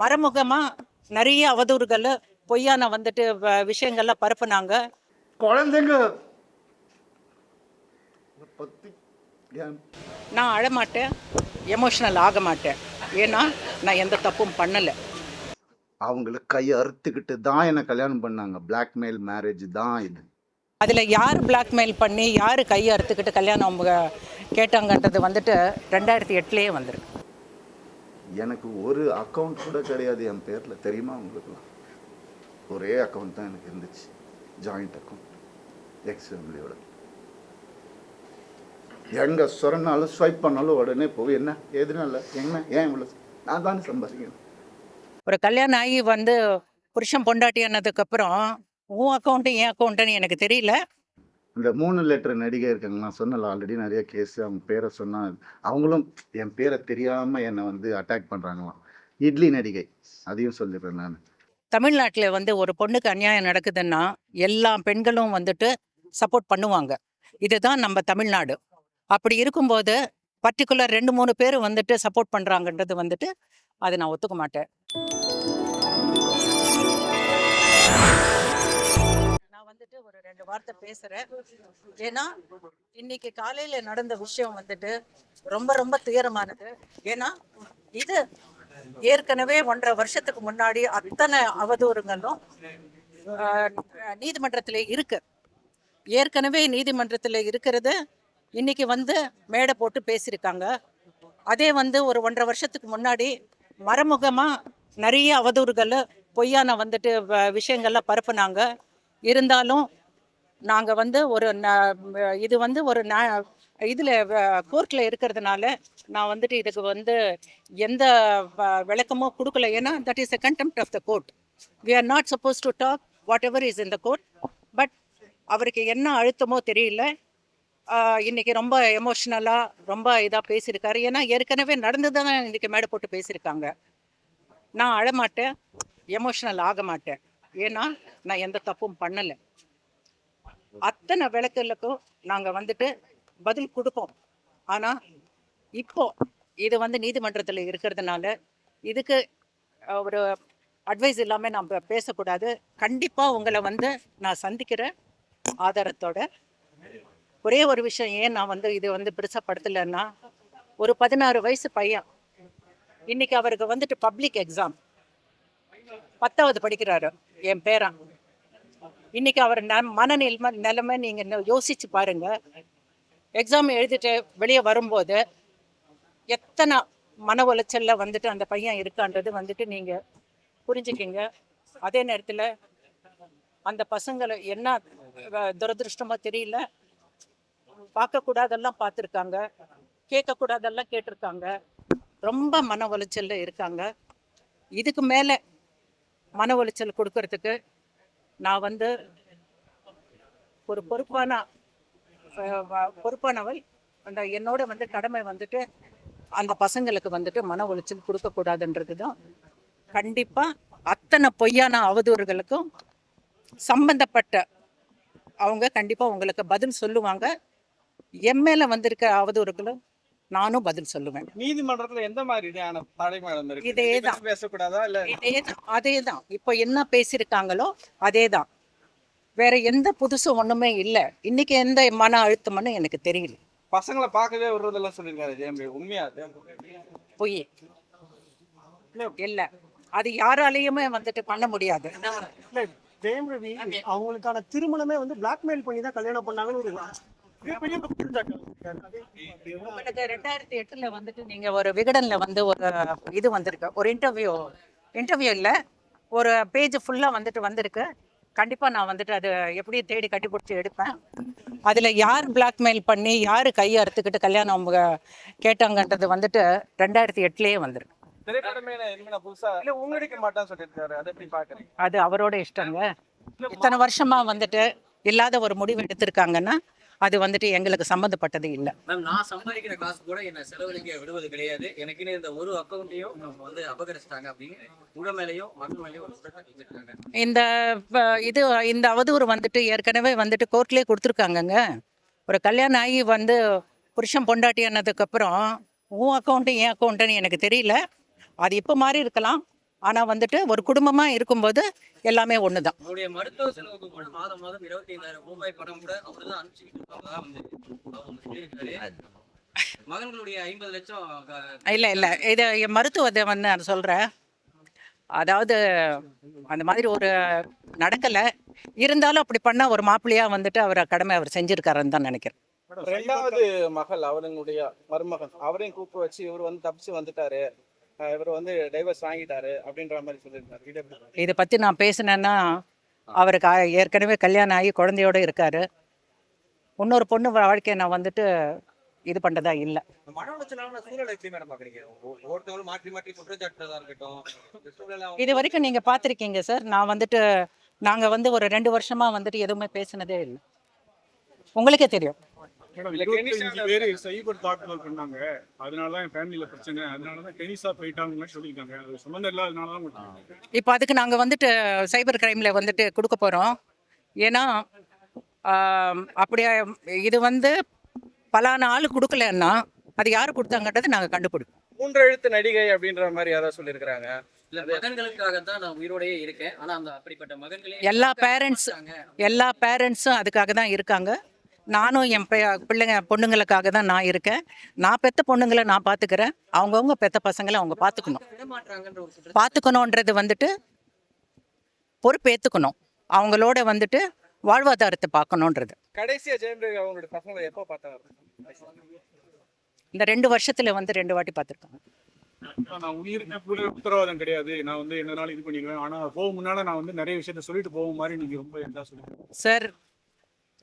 மறைமுகமா நிறைய அவதூறுகள் பொய்யான வந்துட்டு விஷயங்கள்லாம் பரப்புனாங்க. குழந்தைங்க பத்தி நான் அழமாட்டேன், எமோஷனல் ஆக மாட்டேன். ஏன்னா நான் எந்த தப்பும் பண்ணலை. அவங்கள கையை அறுத்துக்கிட்டு தான் என்ன கல்யாணம் பண்ணாங்க. பிளாக்மெயில் மேரேஜ் தான் இது. அதில் யார் பிளாக்மெயில் பண்ணி யார் கையை அறுத்துக்கிட்டு கல்யாணம் அவங்க கேட்டாங்கன்றது வந்துட்டு 2008 வந்துருக்கு. எனக்கு ஒரு அக்கௌண்ட் கூட கிடையாது என் பேரில், தெரியுமா உங்களுக்குலாம்? ஒரே அக்கௌண்ட் தான் எனக்கு இருந்துச்சு, ஜாயிண்ட் அக்கௌண்ட் எக்ஸ் ஃபேமிலியோட. எங்கே சொன்னாலும் ஸ்வைப் பண்ணாலும் உடனே போய் என்ன எதுனா இல்லை என்ன ஏன் இவ்வளோ நான் தானே சம்பாதிக்கணும். ஒரு கல்யாணம் ஆகி வந்து புருஷன் பொண்டாட்டி ஆனதுக்கப்புறம் உன் அக்கௌண்ட்டு என் அக்கௌண்ட்டுன்னு எனக்கு தெரியல. இந்த 3 லெட்டர் நடிகை இருக்காங்க, நான் சொன்னல ஆல்ரெடி நிறைய கேஸ். அவங்க பேரை சொன்னால் அவங்களும் என் பேரை தெரியாமல் என்னை வந்து அட்டாக் பண்ணுறாங்களாம். இட்லி நடிகை, அதையும் சொல்லிடுறேன் நான். தமிழ்நாட்டில் வந்து ஒரு பொண்ணுக்கு அநியாயம் நடக்குதுன்னா எல்லா பெண்களும் வந்துட்டு சப்போர்ட் பண்ணுவாங்க. இதுதான் நம்ம தமிழ்நாடு. அப்படி இருக்கும்போது பர்டிகுலர் 2-3 பேர் வந்துட்டு சப்போர்ட் பண்ணுறாங்கன்றது வந்துட்டு அதை நான் ஒத்துக்க மாட்டேன். நான் வந்துட்டு ஒரு 2 வார்த்தை பேசுகிறேன். ஏன்னா இன்னைக்கு காலையில் நடந்த விஷயம் வந்துட்டு ரொம்ப ரொம்ப துயரமானது. ஏன்னா இது ஏற்கனவே 1.5 வருஷத்துக்கு முன்னாடி அத்தனை அவதூறுங்களும் நீதிமன்றத்தில் இருக்கு. ஏற்கனவே நீதிமன்றத்தில் இருக்கிறது இன்னைக்கு வந்து மேடை போட்டு பேசியிருக்காங்க. அதே வந்து ஒரு 1.5 வருஷத்துக்கு முன்னாடி மறைமுகமா நிறைய அவதூறுகள் பொய்யான வந்துட்டு விஷயங்கள்லாம் பரப்புனாங்க. இருந்தாலும் நாங்கள் வந்து ஒரு இது வந்து ஒரு இதில் கோர்ட்டில் இருக்கிறதுனால நான் வந்துட்டு இதுக்கு வந்து எந்த விளக்கமும் கொடுக்கல. ஏன்னா that is a contempt of the court. We are not suppose to talk whatever is in the court. But அவருக்கு என்ன அழுத்தமோ தெரியல, இன்னைக்கு ரொம்ப எமோஷ்னலாக ரொம்ப இதாக பேசியிருக்காரு. ஏன்னா ஏற்கனவே நடந்து தான் இன்றைக்கி மேடை போட்டு பேசியிருக்காங்க. நான் அழமாட்டேன், எமோஷ்னல் ஆக மாட்டேன். ஏன்னா நான் எந்த தப்பும் பண்ணலை. அத்தனை விளக்குகளுக்கும் நாங்கள் வந்துட்டு பதில் கொடுப்போம். ஆனால் இப்போ இது வந்து நீதிமன்றத்தில் இருக்கிறதுனால இதுக்கு ஒரு அட்வைஸ் இல்லாமல் நம்ம பேசக்கூடாது. கண்டிப்பாக உங்களை வந்து நான் சந்திக்கிற ஆதாரத்தோட. ஒரே ஒரு விஷயம், ஏன் நான் வந்து இது வந்து பெருசப்படுத்தலைன்னா, ஒரு 16 வயசு பையன் இன்னைக்கு அவருக்கு வந்துட்டு பப்ளிக் எக்ஸாம் 10வது படிக்கிறாரு, என் பேரன். இன்னைக்கு அவர் நிலைமை நீங்கள் யோசிச்சு பாருங்க. எக்ஸாம் எழுதிட்டு வெளியே வரும்போது எத்தனை மன உளைச்சல்ல வந்துட்டு அந்த பையன் இருக்கான்றது வந்துட்டு நீங்கள் புரிஞ்சுக்கிங்க. அதே நேரத்தில் அந்த பசங்களை என்ன துரதிருஷ்டமோ தெரியல, பார்க்கக்கூடாதெல்லாம் பார்த்துருக்காங்க, கேட்கக்கூடாதெல்லாம் கேட்டிருக்காங்க, ரொம்ப மன உளைச்சல்ல இருக்காங்க. இதுக்கு மேலே மன உளைச்சல் கொடுக்கறதுக்கு நான் வந்து ஒரு பொறுப்பானவள். அந்த என்னோட வந்து கடமை வந்துட்டு அந்த பசங்களுக்கு வந்துட்டு மன உளைச்சல் கொடுக்கக்கூடாதுன்றது தான். கண்டிப்பாக அத்தனை பொய்யான அவதூறுகளுக்கும் சம்பந்தப்பட்ட அவங்க கண்டிப்பாக உங்களுக்கு பதில் சொல்லுவாங்க. என் மேலே வந்திருக்க அவதூறுகளும் நானும் பதில் சொல்லுவேன். நீதிமன்றத்துல எந்த மாதிரியான தடைமேடம் இருக்கு? இதேதான் பேசக்கூடாதா? இல்ல அதேதான் இப்போ என்ன பேசியிருக்காங்களோ அதேதான். வேற எந்த புதுசும் ஒண்ணுமே இல்லை. இன்னைக்கு எந்த மன அழுத்தம்னு எனக்கு தெரியல. பசங்களை பார்க்கவே விடுறதெல்லாம் சொல்லியிருக்காரு ஜெயம்பி, உண்மையா? பொய் இல்லை, அது யாராலையுமே வந்துட்டு பண்ண முடியாது. ஜெயம் ரவி அவங்களுக்கான திருமணமே வந்து பிளாக்மெயில் பண்ணி தான் கல்யாணம் பண்ணாங்கன்னு உங்களுக்கு 2008 வந்துட்டு நீங்க ஒரு விகடன்ல வந்து ஒரு இது வந்திருக்கு, ஒரு இன்டர்வியூ இல்லை, ஒரு பேஜ் ஃபுல்லா வந்துட்டு வந்திருக்கு. கண்டிப்பா நான் வந்துட்டு அதை எப்படி தேடி கட்டி பிடிச்சி எடுப்பேன். அதுல யார் பிளாக்மெயில் பண்ணி யார் கையை அறுத்துக்கிட்டு கல்யாணம் அவங்க கேட்டாங்கன்றது வந்துட்டு 2008 வந்திருக்கு. அது அவரோட இஷ்டங்க. இத்தனை வருஷமா வந்துட்டு இல்லாத ஒரு முடிவு எடுத்திருக்காங்கன்னா அது வந்துட்டு எங்களுக்கு சம்மந்தப்பட்டது இல்லை. மேம், நான் சம்பாதிக்கிற காசு கூட என்ன செலவழிக்க விடுவது கிடையாது. எனக்குன்னு இந்த ஒரு அக்கௌண்ட்டையும் வந்து அபகரிச்சிட்டாங்க அப்படின்னு உங்க மேலேயும் மக்கள் மேலேயும் இந்த இந்த அவதூறு வந்துட்டு ஏற்கனவே வந்துட்டு கோர்ட்லேயே கொடுத்துருக்காங்கங்க. ஒரு கல்யாணம் ஆகி வந்து புருஷன் பொண்டாட்டி ஆனதுக்கப்புறம் உன் அக்கௌண்ட்டு என் அக்கௌண்ட்டுன்னு எனக்கு தெரியல. அது இப்போ மாறி இருக்கலாம், ஆனால் வந்துட்டு ஒரு குடும்பமாக இருக்கும்போது எல்லாமே ஒன்று தான். அவருடைய மருத்துவ செலவுக்கு கூட மாதம் மாதம் 25,000 ரூபாய் பணம் கூட அவர் தான் அனுப்பிச்சுக்கிட்டு இருக்காங்க வந்து அவங்க சொல்லியிருக்காரு. மகன்களுடைய 50 லட்சம் இல்லை இது என் மருத்துவத்தை வந்து நான் சொல்கிறேன். அதாவது அந்த மாதிரி ஒரு நடக்கலை, இருந்தாலும் அப்படி பண்ணால் ஒரு மாப்பிள்ளையாக வந்துட்டு அவர் கடமை அவர் செஞ்சுருக்காருன்னு தான் நினைக்கிறேன். ரெண்டாவது மகள் அவருடைய மருமகன் அவரையும் கூப்பிட்டு வச்சு இவர் வந்து தப்பிச்சு வந்துட்டாரு, இவர் வந்து டைவர்ஸ் வாங்கிட்டாரு அப்படின்ற மாதிரி சொல்லியிருக்காரு. இது எப்படி பாக்குறீங்க? இதை பற்றி நான் பேசினேன்னா அவருக்கு ஏற்கனவே கல்யாணம் ஆகி குழந்தையோடு இருக்கார். இன்னொரு பொண்ணு வாழ்க்கையை நான் வந்துட்டு இது பண்ணுறதா இல்லை. மன உளைச்சலான சூழலை எப்படி மேடம் பாக்குறீங்க? ஒவ்வொருத்தவங்களும் மாற்றி மாற்றி குற்றச்சாட்டுறதா இருக்கட்டும், இந்த சூழலை இது வரைக்கும் நீங்கள் பார்த்துருக்கீங்க சார். நான் வந்துட்டு நாங்கள் வந்து ஒரு 2 வருஷமாக வந்துட்டு எதுவுமே பேசினதே இல்லை. உங்களுக்கே தெரியும். மேடம், இல்ல, 25 டெனிஷா பேர் சைபர் தாக்குதல் பண்ணாங்க. அதனால தான் என் ஃபேமிலியில பிரச்சனை. அதனால தான் டெனிஸா போயிட்டாங்கன்னு சொல்லியிருக்காங்க. அது சம்மந்தம் இல்லாதனால தான் கொடுத்தாங்க. இப்போ அதுக்கு நாங்கள் வந்துட்டு சைபர் கிரைமில் வந்துட்டு கொடுக்க போகிறோம். ஏன்னா அப்படியே இது வந்து பலான ஆள் கொடுக்கலன்னா அது யார் கொடுத்தாங்கன்றது நாங்கள் கண்டுபிடிப்போம். 3 எழுத்து நடிகை அப்படின்ற மாதிரி யாராவது சொல்லியிருக்கிறாங்க. இல்ல மகன்களுக்காக தான் நான் உயிரோடயே இருக்கேன். ஆனா அந்த அப்படிப்பட்ட மகன்களே எல்லா பேரண்ட்ஸும் அதுக்காக தான் இருக்காங்க. நானும் என் பொண்ணுங்களுக்காக தான் நான் இருக்கேன். நான் பெத்த பொண்ணுங்களை நான் பார்த்துக்கிறேன். அவங்கவுங்க பெத்த பசங்களை அவங்க விடமாட்டாங்கன்ற ஒரு பார்த்துக்கணுன்றது வந்துட்டு பொறுப்பேற்றுக்கணும். அவங்களோட வந்துட்டு வாழ்வாதாரத்தை பார்க்கணுன்றது. கடைசியா ஜெயம் ரவி அவங்களோட பசங்களை எப்போ பார்த்தாங்க? இந்த 2 வருஷத்துல வந்து 2 வாட்டி பார்த்துருக்காங்க. நான் உயிருக்கு கூட உத்தரவாதம் கிடையாது. நான் வந்து என்னனாலும் இது பண்ணிடுவேன். ஆனா போக முன்னால நான் வந்து நிறைய விஷயத்த சொல்லிட்டு போகும் மாதிரி நீங்க ரொம்ப என்ன சொல்லுங்க சார்,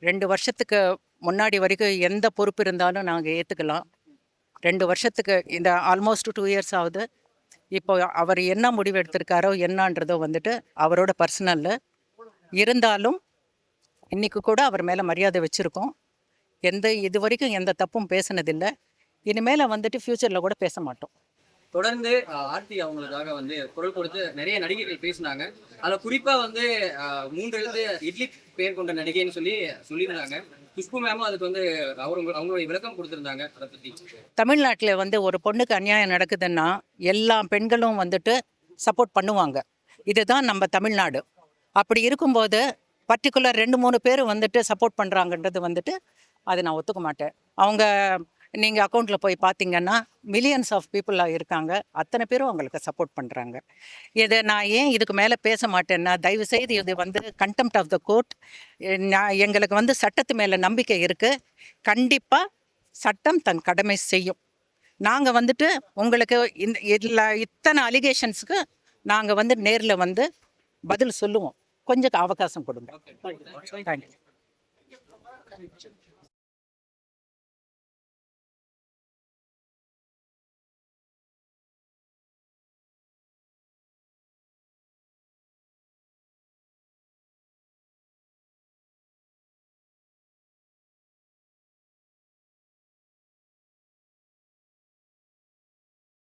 2 வருஷத்துக்கு முன்னாடி வரைக்கும் எந்த பொறுப்பு இருந்தாலும் நாங்கள் ஏற்றுக்கலாம். 2 வருஷத்துக்கு இந்த ஆல்மோஸ்ட் 2 இயர்ஸ் ஆகுது. இப்போ அவர் என்ன முடிவு எடுத்திருக்காரோ என்னன்றதோ வந்துட்டு அவரோட பர்சனல். இருந்தாலும் இன்னைக்கு கூட அவர் மேலே மரியாதை வச்சுருக்கோம். இது வரைக்கும் எந்த தப்பும் பேசினதில்லை. இனிமேல் வந்துட்டு ஃப்யூச்சரில் கூட பேச மாட்டோம். தொடர்ந்து ஆர்த்தி அவங்களுக்காக வந்து குரல் கொடுத்து நிறைய நடிகைகள் பேசினாங்க. அதில் குறிப்பா வந்து 3 எழுத்து இட்லி பேர் கொண்ட நடிகைன்னு சொல்லியிருந்தாங்க. குஷ்பு மேமும் அதுக்கு வந்து அவங்களுடைய விளக்கம் கொடுத்துருந்தாங்க. அதை பற்றி தமிழ்நாட்டில் வந்து ஒரு பொண்ணுக்கு அநியாயம் நடக்குதுன்னா எல்லா பெண்களும் வந்துட்டு சப்போர்ட் பண்ணுவாங்க. இதுதான் நம்ம தமிழ்நாடு. அப்படி இருக்கும்போது பர்டிகுலர் 2-3 பேர் வந்துட்டு சப்போர்ட் பண்ணுறாங்கன்றது வந்துட்டு அதை நான் ஒத்துக்க மாட்டேன். அவங்க நீங்கள் அக்கௌண்ட்டில் போய் பார்த்தீங்கன்னா மில்லியன்ஸ் ஆஃப் பீப்புளாக இருக்காங்க. அத்தனை பேரும் அவங்களுக்கு சப்போர்ட் பண்ணுறாங்க. இதை நான் ஏன் இதுக்கு மேலே பேச மாட்டேன்னா, தயவுசெய்து இது வந்து கண்டெம்ட் ஆஃப் த கோர்ட். எங்களுக்கு வந்து சட்டத்து மேலே நம்பிக்கை இருக்குது. கண்டிப்பாக சட்டம் தன் கடமை செய்யும். நாங்கள் வந்துட்டு உங்களுக்கு இத்தனை அலிகேஷன்ஸுக்கு நாங்கள் வந்து நேரில் வந்து பதில் சொல்லுவோம். கொஞ்சம் அவகாசம் கொடுங்க. தேங்க்யூ.